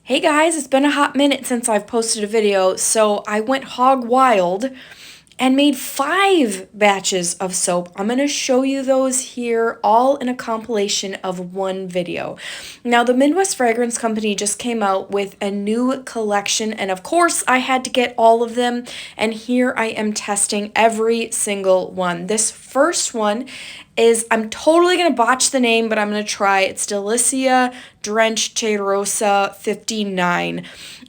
Hey guys, it's been a hot minute since I've posted a video, so I went hog wild and made 5 batches of soap. I'm going to show you those here, all in a compilation of one video. Now, the Midwest Fragrance Company just came out with a new collection, and of course, I had to get all of them, and here I am testing every single one. This first one is, I'm totally going to botch the name, but I'm going to try. It's Delicia Drenched Cheirosa 59.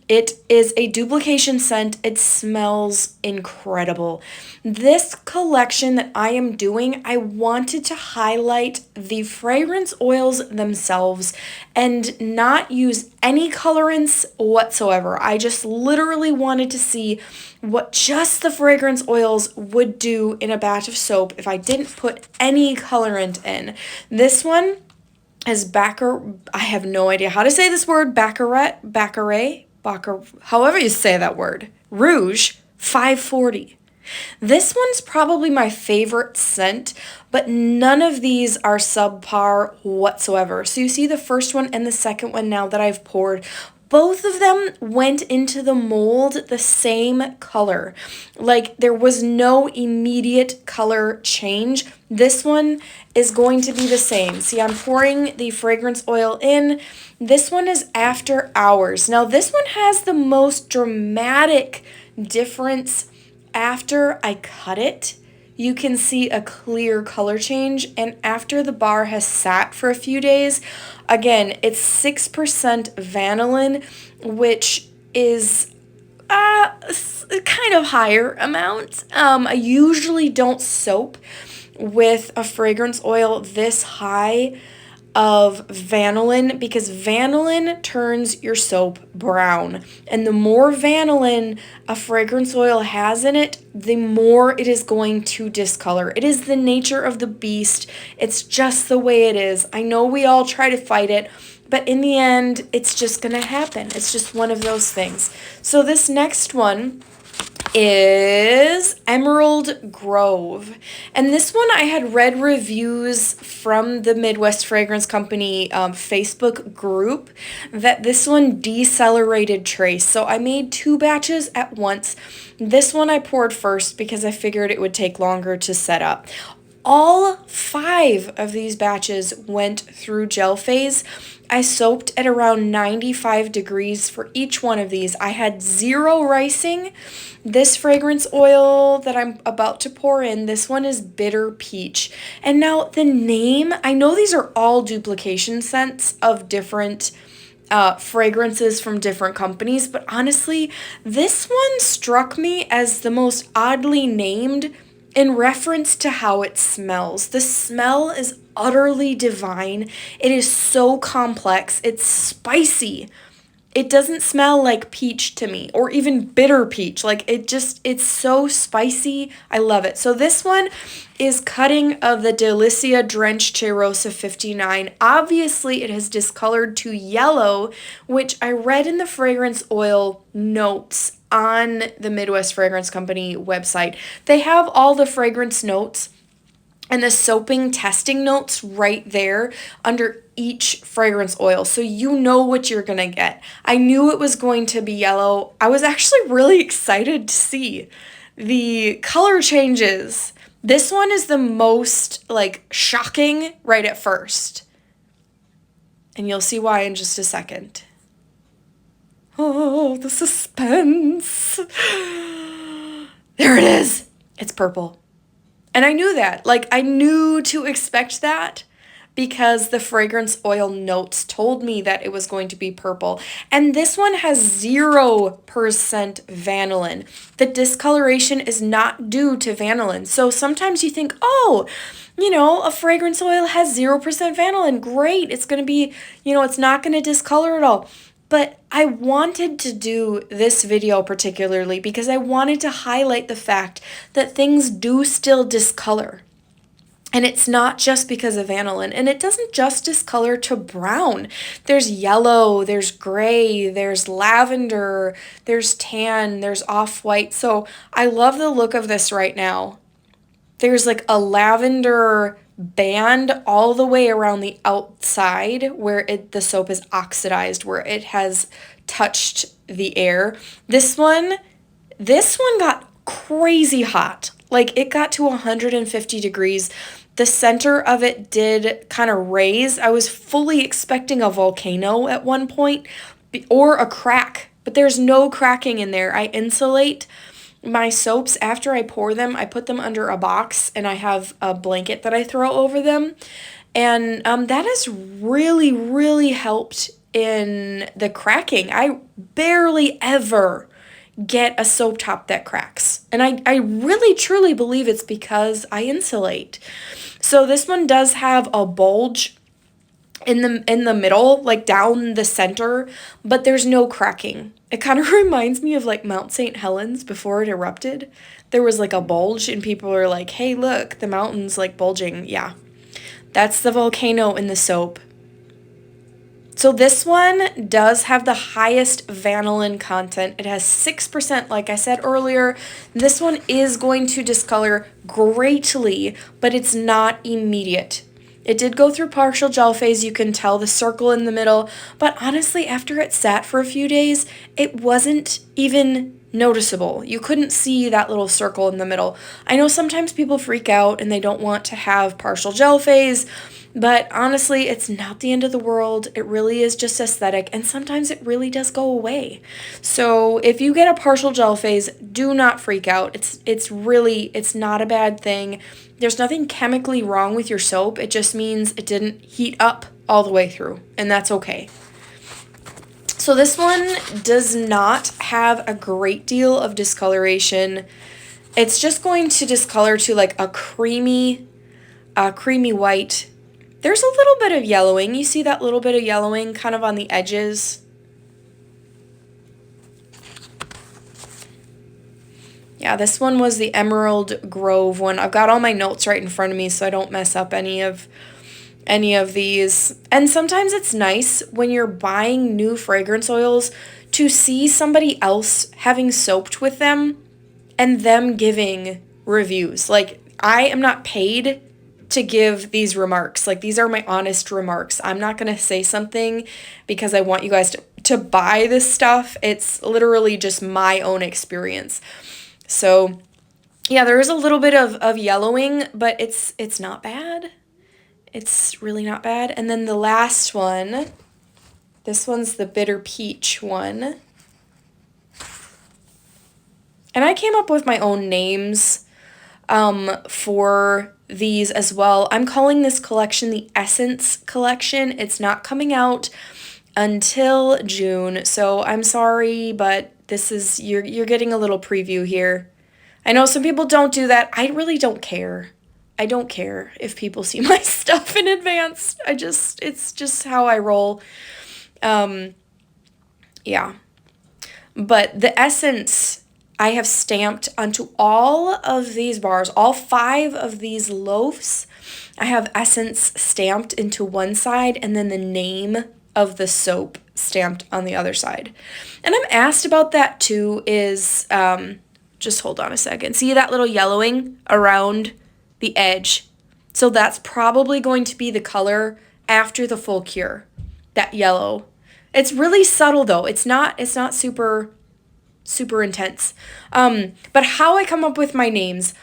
It is a duplication scent. It smells incredible. This collection that I am doing, I wanted to highlight the fragrance oils themselves and not use any colorants whatsoever. I just literally wanted to see what just the fragrance oils would do in a batch of soap if I didn't put any colorant in. This one is I have no idea how to say this word, Baccarat, however you say that word, Rouge 540. This one's probably my favorite scent, but none of these are subpar whatsoever. So you see the first one and the second one now that I've poured. Both of them went into the mold the same color. Like, there was no immediate color change. This one is going to be the same. See, I'm pouring the fragrance oil in. This one is after hours. Now, this one has the most dramatic difference. After I cut it, you can see a clear color change, and after the bar has sat for a few days, again, it's 6% vanillin, which is a kind of higher amount. I usually don't soap with a fragrance oil this high of vanillin because vanillin turns your soap brown, and the more vanillin a fragrance oil has in it, the more it is going to discolor. It is the nature of the beast. It's just the way it is. I know we all try to fight it, but in the end, it's just gonna happen. It's just one of those things. So this next one is Emerald Grove. And this one I had read reviews from the Midwest Fragrance Company Facebook group that this one decelerated trace. So I made 2 batches at once. This one I poured first because I figured it would take longer to set up. All 5 of these batches went through gel phase. I soaked at around 95 degrees for each one of these. I had 0 ricing. This fragrance oil that I'm about to pour in, this one is Bitter Peach. And now the name, I know these are all duplication scents of different fragrances from different companies, but honestly, this one struck me as the most oddly named in reference to how it smells. The smell is utterly divine. It is so complex. It's spicy. It doesn't smell like peach to me, or even bitter peach. Like, it's so spicy. I love it. So this one is cutting of the Delicia Drenched Cheirosa 59. Obviously, it has discolored to yellow, which I read in the fragrance oil notes on the Midwest Fragrance Company website. They have all the fragrance notes and the soaping testing notes right there under each fragrance oil, so you know what you're gonna get. I knew it was going to be yellow. I was actually really excited to see the color changes. This one is the most, shocking right at first. And you'll see why in just a second. Oh, the suspense. There it is. It's purple. And I knew that. I knew to expect that because the fragrance oil notes told me that it was going to be purple. And this one has 0% vanillin. The discoloration is not due to vanillin. So sometimes you think, oh, a fragrance oil has 0% vanillin. Great. It's going to be, it's not going to discolor at all. But I wanted to do this video particularly because I wanted to highlight the fact that things do still discolor. And it's not just because of vanillin. And it doesn't just discolor to brown. There's yellow, there's gray, there's lavender, there's tan, there's off-white. So I love the look of this right now. There's a lavender band all the way around the outside where the soap is oxidized, where it has touched the air. This one got crazy hot. Like, it got to 150 degrees. The center of it did kind of raise. I was fully expecting a volcano at one point or a crack, but there's no cracking in there. I insulate my soaps after I pour them. I put them under a box and I have a blanket that I throw over them. And that has really, really helped in the cracking. I barely ever get a soap top that cracks. And I really truly believe it's because I insulate. So this one does have a bulge in the middle, like down the center, but there's no cracking. It kind of reminds me of like Mount St. Helens before it erupted. There was like a bulge and people were like, "Hey, look, the mountain's like bulging." Yeah. That's the volcano in the soap. So this one does have the highest vanillin content. It has 6%, like I said earlier. This one is going to discolor greatly, but it's not immediate. It did go through partial gel phase. You can tell the circle in the middle, but honestly, after it sat for a few days, it wasn't even noticeable. You couldn't see that little circle in the middle. I know sometimes people freak out and they don't want to have partial gel phase, but honestly, it's not the end of the world. It really is just aesthetic, and sometimes it really does go away. So if you get a partial gel phase, do not freak out. It's not a bad thing. There's nothing chemically wrong with your soap. It just means it didn't heat up all the way through, and that's okay. So this one does not have a great deal of discoloration. It's just going to discolor to like a creamy white. There's a little bit of yellowing. You see that little bit of yellowing kind of on the edges? Yeah, this one was the Emerald Grove one. I've got all my notes right in front of me so I don't mess up any of these. And sometimes it's nice when you're buying new fragrance oils to see somebody else having soaped with them and them giving reviews. Like, I am not paid to give these remarks. Like, these are my honest remarks. I'm not going to say something because I want you guys to buy this stuff. It's literally just my own experience. So, yeah, there is a little bit of yellowing, but it's not bad. It's really not bad. And then the last one, this one's the Bitter Peach one. And I came up with my own names for these as well. I'm calling this collection the Essence Collection. It's not coming out until June, so I'm sorry, but this is you're getting a little preview here. I know some people don't do that. I really don't care. I don't care if people see my stuff in advance. It's just how I roll. Yeah. But the Essence I have stamped onto all of these bars, all 5 of these loaves. I have Essence stamped into one side and then the name of the soap stamped on the other side. And I'm asked about that too is, just hold on a second. See that little yellowing around the edge? So that's probably going to be the color after the full cure, that yellow. It's really subtle though. It's not super intense. But how I come up with my names,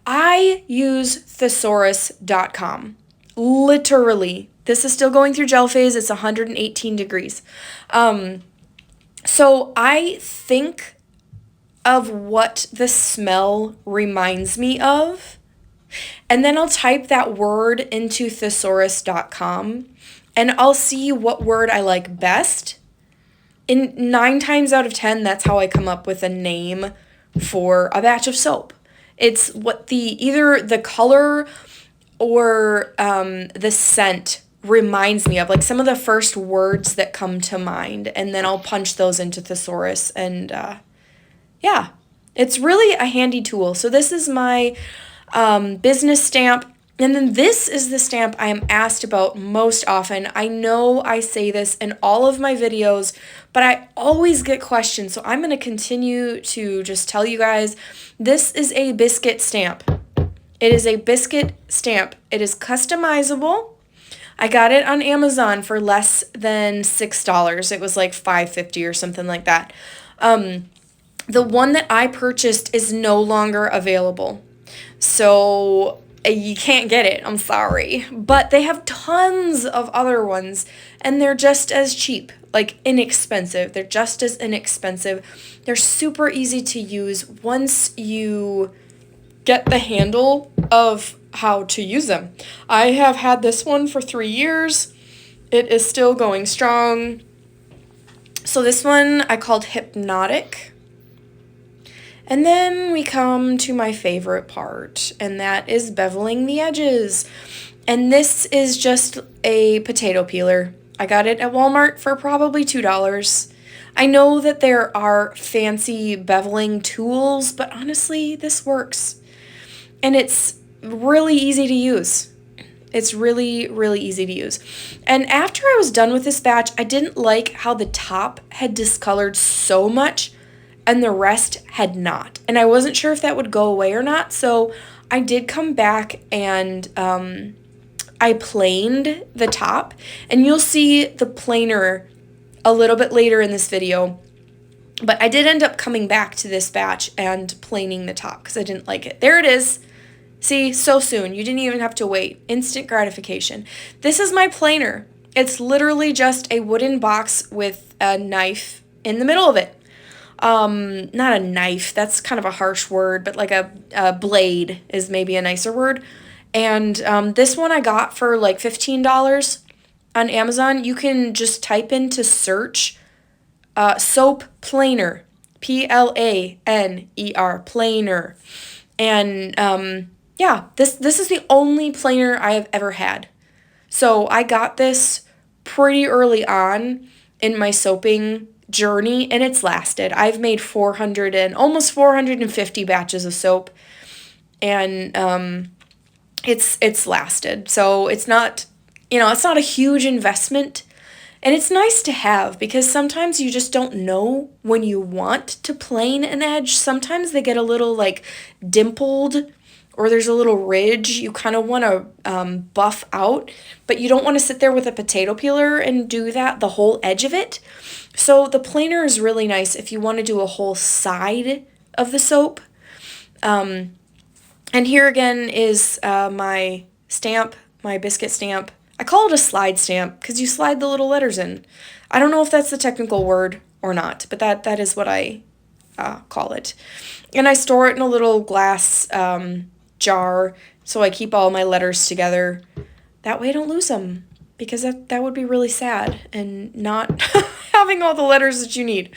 I use thesaurus.com. Literally. This is still going through gel phase. It's 118 degrees. So I think of what the smell reminds me of, and then I'll type that word into thesaurus.com, and I'll see what word I like best. In 9 times out of 10, that's how I come up with a name for a batch of soap. It's what either the color or the scent reminds me of, like some of the first words that come to mind, and then I'll punch those into Thesaurus, and yeah, it's really a handy tool. So this is my business stamp. And then this is the stamp I am asked about most often. I know I say this in all of my videos, but I always get questions. So I'm going to continue to just tell you guys, this is a biscuit stamp. It is a biscuit stamp. It is customizable. I got it on Amazon for less than $6. It was like $5.50 or something like that. The one that I purchased is no longer available. So you can't get it. I'm sorry. But they have tons of other ones, and they're just as cheap, like inexpensive. They're just as inexpensive. They're super easy to use once you get the handle of how to use them. I have had this one for 3 years. It is still going strong. So this one I called Hypnotic. And then we come to my favorite part, and that is beveling the edges. And this is just a potato peeler. I got it at Walmart for probably $2. I know that there are fancy beveling tools, but honestly, this works. And it's really easy to use. It's really, really easy to use. And after I was done with this batch, I didn't like how the top had discolored so much and the rest had not. And I wasn't sure if that would go away or not, so I did come back and I planed the top. And you'll see the planer a little bit later in this video. But I did end up coming back to this batch and planing the top because I didn't like it. There it is. See, so soon. You didn't even have to wait. Instant gratification. This is my planer. It's literally just a wooden box with a knife in the middle of it. Not a knife, that's kind of a harsh word, but like a blade is maybe a nicer word. And this one I got for like $15 on Amazon. You can just type into search soap planer, Planer, planer. And yeah, this is the only planer I have ever had. So I got this pretty early on in my soaping journey, and it's lasted. I've made almost 450 batches of soap, and it's lasted. So it's not, it's not a huge investment, and it's nice to have because sometimes you just don't know when you want to plane an edge. Sometimes they get a little like dimpled, or there's a little ridge you kind of want to buff out, but you don't want to sit there with a potato peeler and do that, the whole edge of it. So the planer is really nice if you want to do a whole side of the soap. And here again is my stamp, my biscuit stamp. I call it a slide stamp because you slide the little letters in. I don't know if that's the technical word or not, but that is what I call it. And I store it in a little glass jar, so I keep all my letters together. That way I don't lose them, because that would be really sad, and not having all the letters that you need.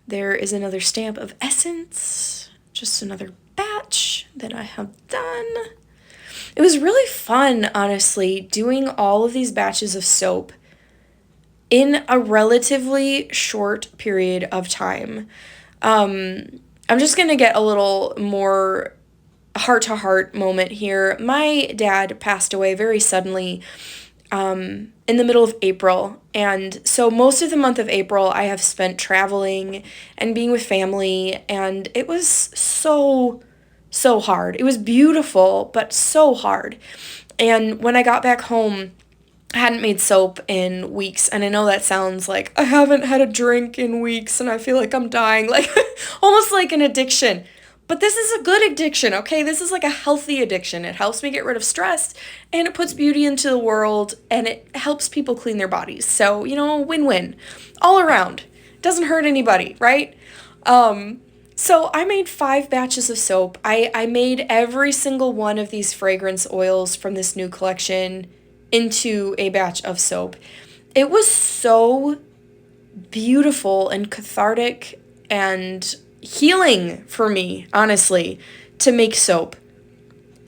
There is another stamp of Essence, just another batch that I have done. It was really fun, honestly, doing all of these batches of soap in a relatively short period of time. I'm just going to get a little more heart-to-heart moment here. My dad passed away very suddenly in the middle of April, and so most of the month of April I have spent traveling and being with family, and it was so hard. It was beautiful, but so hard. And when I got back home, I hadn't made soap in weeks, and I know that sounds like I haven't had a drink in weeks and I feel like I'm dying, like almost like an addiction. But this is a good addiction, okay? This is like a healthy addiction. It helps me get rid of stress, and it puts beauty into the world, and it helps people clean their bodies. So, win-win all around. Doesn't hurt anybody, right? So I made 5 batches of soap. I made every single one of these fragrance oils from this new collection into a batch of soap. It was so beautiful and cathartic and healing for me, honestly, to make soap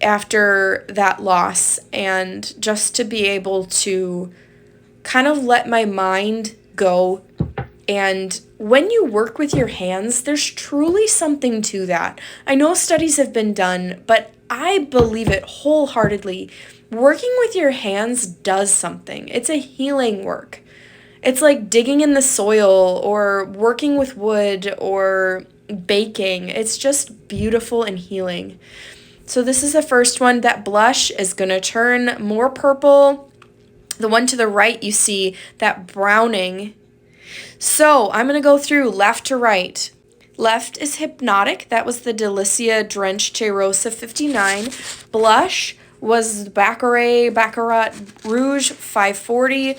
after that loss, and just to be able to kind of let my mind go. And when you work with your hands, there's truly something to that. I know studies have been done, but I believe it wholeheartedly. Working with your hands does something. It's a healing work. It's like digging in the soil or working with wood or baking. It's just beautiful and healing. So this is the first one. That blush is going to turn more purple. The one to the right, you see that browning. So I'm going to go through left to right. Left is Hypnotic. That was the Delicia Drenched Cheirosa 59. Blush was Baccarat Rouge 540.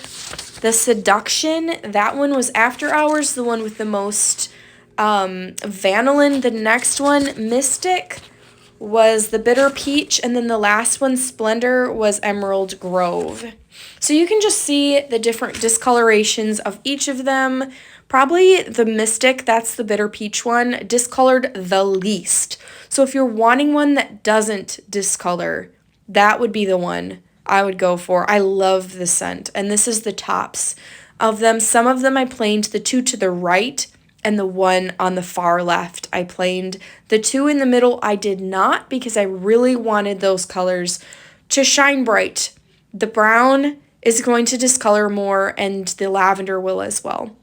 The Seduction, that one was After Hours, the one with the most vanillin. The next one, Mystic, was the Bitter Peach. And then the last one, Splendor, was Emerald Grove. So you can just see the different discolorations of each of them. Probably the Mystic, that's the Bitter Peach one, discolored the least. So if you're wanting one that doesn't discolor, that would be the one I would go for. I love the scent. And this is the tops of them. Some of them I planed, the two to the right and the one on the far left I planed. The two in the middle I did not, because I really wanted those colors to shine bright. The brown is going to discolor more, and the lavender will as well.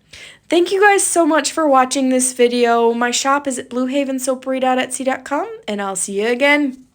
Thank you guys so much for watching this video. My shop is at bluehavensoapery.etsy.com, and I'll see you again.